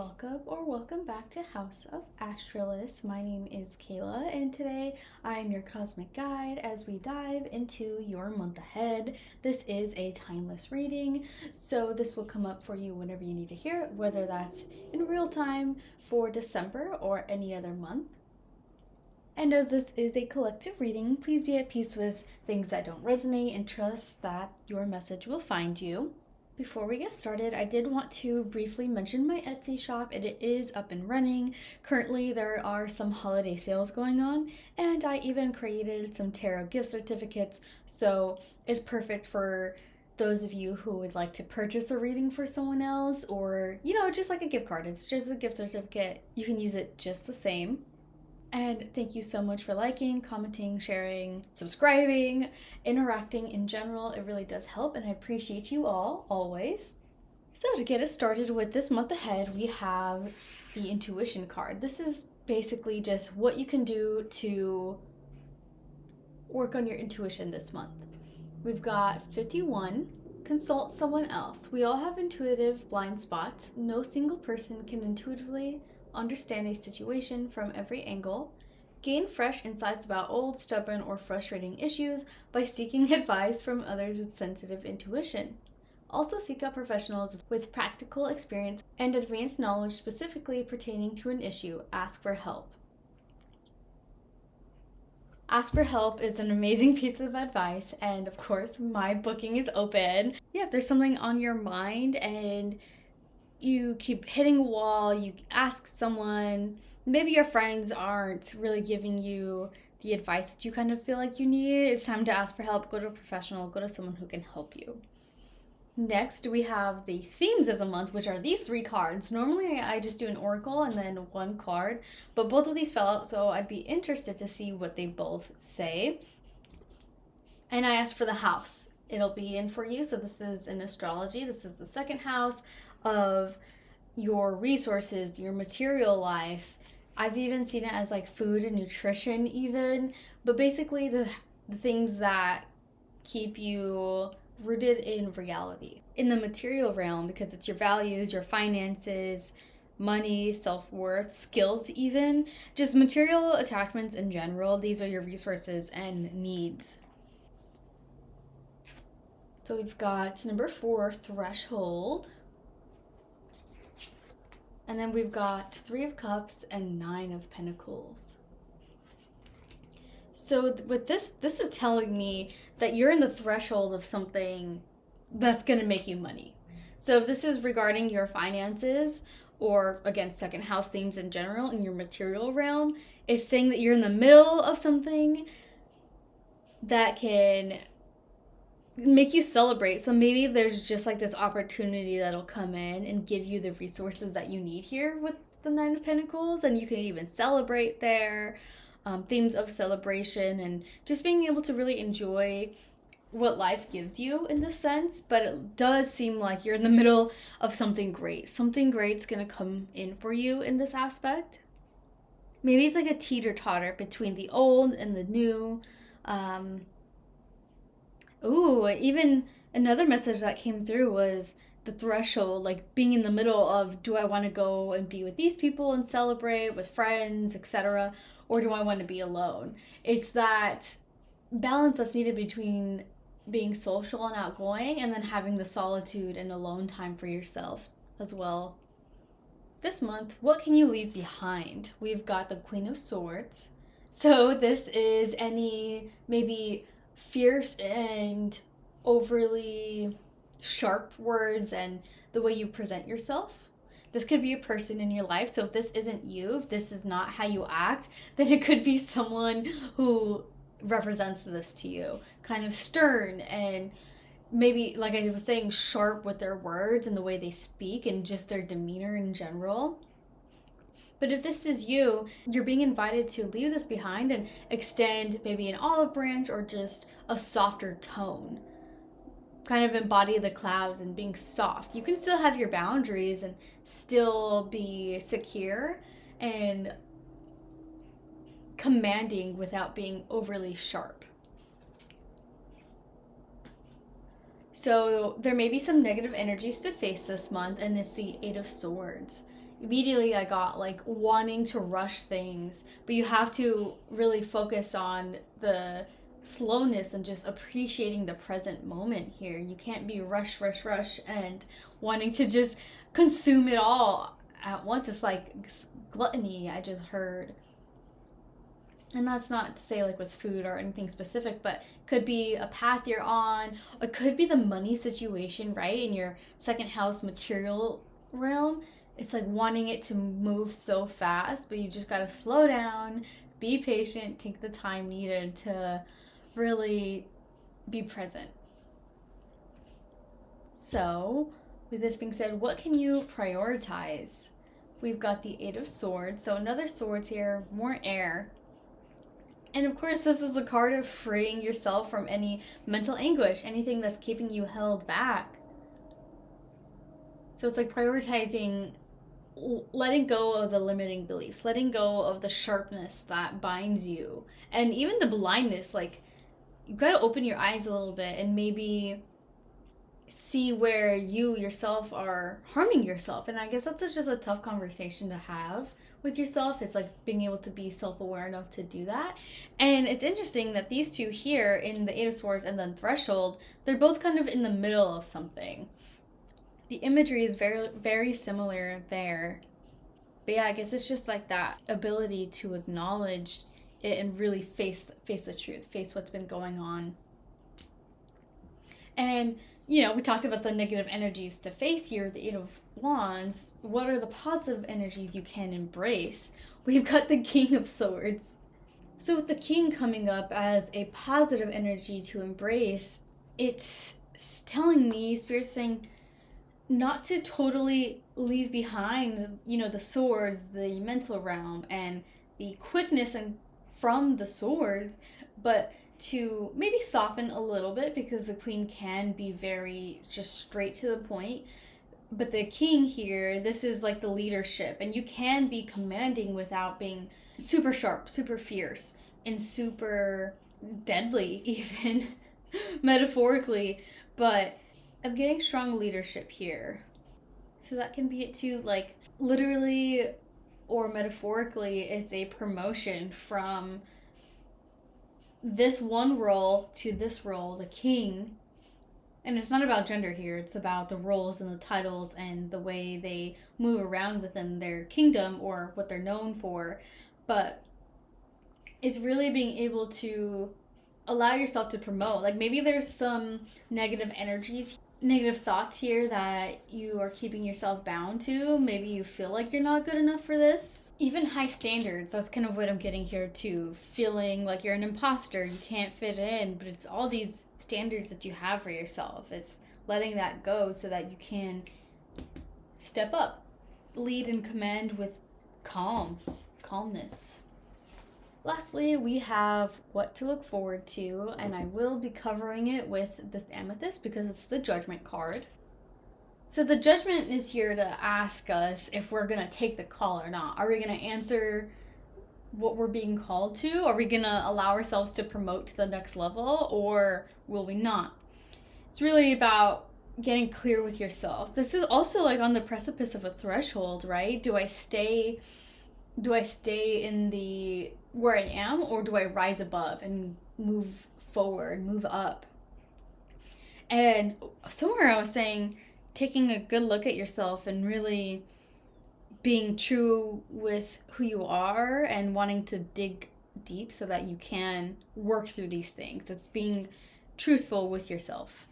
Welcome back to House of Astralis. My name is Kayla, and today I am your cosmic guide as we dive into your month ahead. This is a timeless reading, so this will come up for you whenever you need to hear it, whether that's in real time for December or any other month. And as this is a collective reading, please be at peace with things that don't resonate and trust that your message will find you. Before we get started, I did want to briefly mention my Etsy shop. It is up and running. Currently, there are some holiday sales going on, and I even created some tarot gift certificates, so it's perfect for those of you who would like to purchase a reading for someone else, or, just like a gift card. It's just a gift certificate. You can use it just the same. And thank you so much for liking, commenting, sharing, subscribing, interacting in general. It really does help, and I appreciate you all, always. So to get us started with this month ahead, we have the intuition card. This is basically just what you can do to work on your intuition this month. We've got 51, consult someone else. We all have intuitive blind spots. No single person can intuitively understand a situation from every angle. Gain fresh insights about old, stubborn, or frustrating issues by seeking advice from others with sensitive intuition. Also seek out professionals with practical experience and advanced knowledge specifically pertaining to an issue. Ask for help. Ask for help is an amazing piece of advice, and of course, my booking is open. Yeah, if there's something on your mind and you keep hitting a wall, you ask someone, maybe your friends aren't really giving you the advice that you kind of feel like you need, it's time to ask for help. Go to a professional, go to someone who can help you. Next, we have the themes of the month, which are these 3 cards. Normally, I just do an oracle and then 1 card, but both of these fell out, so I'd be interested to see what they both say. And I asked for the house. It'll be in for you, so this is in astrology. This is the 2nd house of your resources, your material life. I've even seen it as like food and nutrition even, but basically the things that keep you rooted in reality. In the material realm, because it's your values, your finances, money, self-worth, skills even, just material attachments in general. These are your resources and needs. So we've got number 4, threshold. And then we've got 3 of Cups and 9 of Pentacles. So with this is telling me that you're in the threshold of something that's going to make you money. So if this is regarding your finances, or again, 2nd house themes in general in your material realm, it's saying that you're in the middle of something that can make you celebrate. So maybe there's just like this opportunity that'll come in and give you the resources that you need here with the 9 of Pentacles, and you can even celebrate there. Themes of celebration and just being able to really enjoy what life gives you in this sense. But it does seem like you're in the middle of something great. Something great's gonna come in for you in this aspect. Maybe it's like a teeter-totter between the old and the new. Even another message that came through was the threshold, like being in the middle of, do I want to go and be with these people and celebrate with friends, etc., or do I want to be alone? It's that balance that's needed between being social and outgoing and then having the solitude and alone time for yourself as well. This month, what can you leave behind? We've got the Queen of Swords. So this is any maybe fierce and overly sharp words and the way you present yourself. This could be a person in your life. So if this isn't you, if this is not how you act, then it could be someone who represents this to you. Kind of stern and maybe, like I was saying, sharp with their words and the way they speak and just their demeanor in general. But if this is you, you're being invited to leave this behind and extend maybe an olive branch or just a softer tone. Kind of embody the clouds and being soft. You can still have your boundaries and still be secure and commanding without being overly sharp. So there may be some negative energies to face this month, and it's the 8 of Swords. immediately I got like wanting to rush things, but you have to really focus on the slowness and just appreciating the present moment here. You can't be rush, rush, rush and wanting to just consume it all at once. It's like gluttony, I just heard. And that's not to say like with food or anything specific, but could be a path you're on. It could be the money situation, right? In your second house material realm. It's like wanting it to move so fast, but you just gotta slow down, be patient, take the time needed to really be present. So, with this being said, what can you prioritize? We've got the Eight of Swords, so another swords here, more air. And of course, this is the card of freeing yourself from any mental anguish, anything that's keeping you held back. So it's like prioritizing letting go of the limiting beliefs, letting go of the sharpness that binds you, and even the blindness. Like, you've got to open your eyes a little bit and maybe see where you yourself are harming yourself. And I guess that's just a tough conversation to have with yourself. It's like being able to be self-aware enough to do that. And it's interesting that these two here in the Eight of Swords and then Threshold, they're both kind of in the middle of something. The imagery is very, very similar there. But yeah, I guess it's just like that ability to acknowledge it and really face the truth, face what's been going on. And we talked about the negative energies to face here, the Eight of Wands. What are the positive energies you can embrace? We've got the King of Swords. So with the King coming up as a positive energy to embrace, it's telling me, Spirit's saying, not to totally leave behind, the swords, the mental realm, and the quickness and from the swords, but to maybe soften a little bit, because the Queen can be very just straight to the point. But the King here, this is like the leadership, and you can be commanding without being super sharp, super fierce, and super deadly, even metaphorically. But I'm getting strong leadership here. So that can be it too, like literally or metaphorically, it's a promotion from this one role to this role, the King. And it's not about gender here, it's about the roles and the titles and the way they move around within their kingdom or what they're known for. But it's really being able to allow yourself to promote. Like, maybe there's some negative energies, negative thoughts here that you are keeping yourself bound to. Maybe you feel like you're not good enough for this. Even high standards, that's kind of what I'm getting here too. Feeling like you're an imposter, you can't fit in, but it's all these standards that you have for yourself. It's letting that go so that you can step up, lead and command with calmness. Lastly, we have what to look forward to, and I will be covering it with this amethyst because it's the Judgment card. So the Judgment is here to ask us if we're going to take the call or not. Are we going to answer what we're being called to? Are we going to allow ourselves to promote to the next level, or will we not? It's really about getting clear with yourself. This is also like on the precipice of a threshold, right? Do I stay in the where I am, or do I rise above and move forward, move up? And somewhere I was saying, taking a good look at yourself and really being true with who you are and wanting to dig deep so that you can work through these things. It's being truthful with yourself.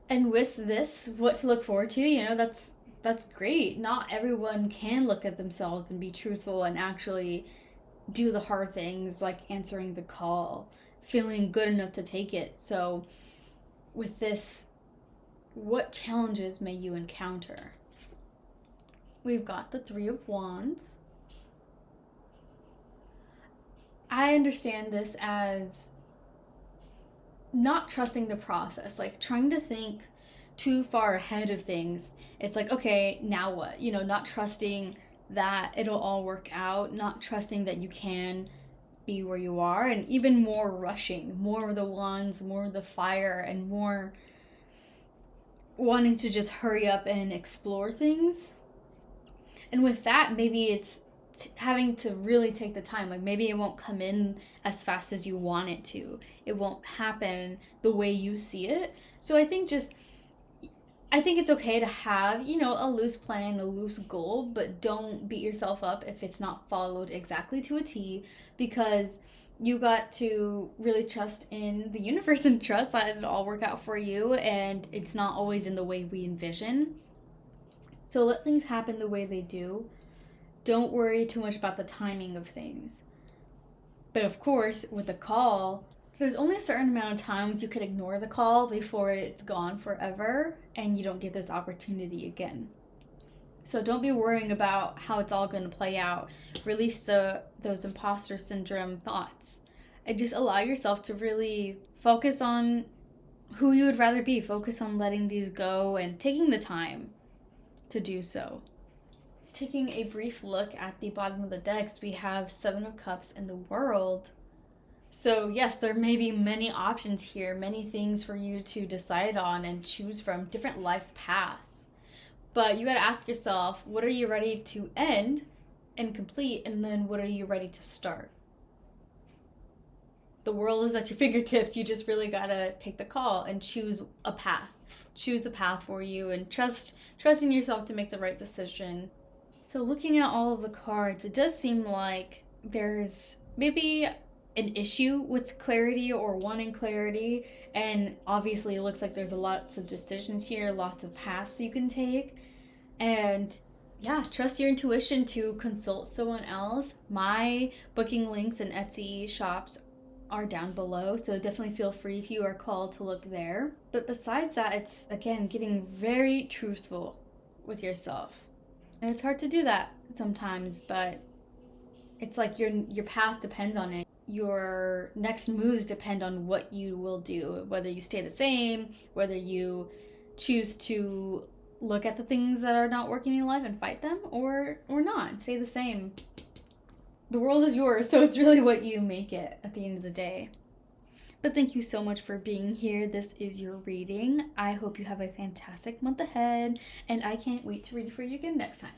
And with this, what to look forward to, that's great. Not everyone can look at themselves and be truthful and actually do the hard things like answering the call, feeling good enough to take it. So with this, what challenges may you encounter? We've got the Three of Wands. I understand this as not trusting the process, like trying to think too far ahead of things. It's like, okay, now what? Not trusting that it'll all work out, not trusting that you can be where you are, and even more rushing, more of the wands, more of the fire, and more wanting to just hurry up and explore things. And with that, maybe it's having to really take the time. Like maybe it won't come in as fast as you want it to. It won't happen the way you see it. So I think it's okay to have, a loose plan, a loose goal, but don't beat yourself up if it's not followed exactly to a T, because you got to really trust in the universe and trust that it'll all work out for you, and it's not always in the way we envision. So let things happen the way they do. Don't worry too much about the timing of things. But of course, with a call, there's only a certain amount of times you could ignore the call before it's gone forever and you don't get this opportunity again. So don't be worrying about how it's all going to play out. Release those imposter syndrome thoughts and just allow yourself to really focus on who you would rather be. Focus on letting these go and taking the time to do so. Taking a brief look at the bottom of the decks, we have Seven of Cups in the World. So yes, there may be many options here, many things for you to decide on and choose from, different life paths. But you got to ask yourself, what are you ready to end and complete, and then what are you ready to start? The world is at your fingertips. You just really got to take the call and choose a path. Choose a path for you and trust in yourself to make the right decision. So looking at all of the cards, it does seem like there's maybe an issue with clarity or wanting clarity, and obviously it looks like there's lots of decisions here, lots of paths you can take. And yeah, trust your intuition to consult someone else. My booking links and Etsy shops are down below, so definitely feel free if you are called to look there. But besides that, it's again getting very truthful with yourself. And it's hard to do that sometimes, but it's like your path depends on it. Your next moves depend on what you will do, whether you stay the same, whether you choose to look at the things that are not working in your life and fight them, or not, stay the same. The world is yours, so it's really what you make it at the end of the day. But thank you so much for being here. This is your reading. I hope you have a fantastic month ahead, and I can't wait to read for you again next time.